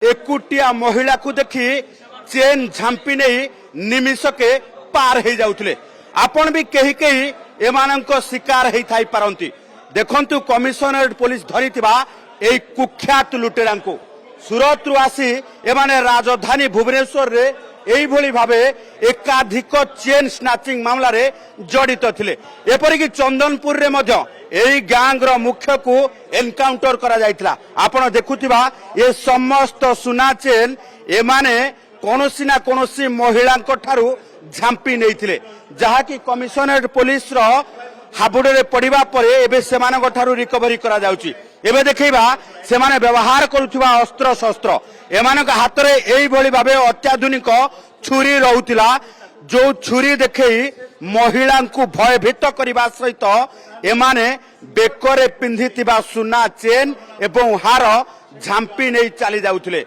एकुटिया महिला को देखी चेन झांपी नहीं निमिषके पार हो जाउथले। आपण भी कहीं कहीं एमानंको शिकार होई थाई पारंती। देखंतु कमिशनरेट पुलिस धरिथिबा एई कुख्यात लुटेरा को सूरत रु आसी एमाने राजधानी भुवनेश्वर रे एई भली भाबे एकाधिक चेन स्नाचिंग मामला रे जड़ित थिले। एपरि कि चंदनपुर रे मध्य एई गैंग रो मुख्य को एनकाउंटर करा जायतिला। आपण देखुथिबा ए समस्त सुना चेन एमाने कोनोसी ना कोनोसी महिलांको ठारू झांपी नैथिले, जहा कि कमिशनरेट पुलिस रो हाबुडे पड़िबा परे एबे सेमानक ठारू रिकवरी करा जाउची। एबे देखैबा सेमाने व्यवहार करुथिबा अस्त्र शस्त्र एमानक हाथ रे एई भली भाबे अत्याधुनिक छुरी रहुतिला, जो छुरी देखै महिला को भयभीत करने सहित एमाने बेकरे पिंधिथिबा सुना चेन एवं हार झांपी नहीं चली जाउथिले।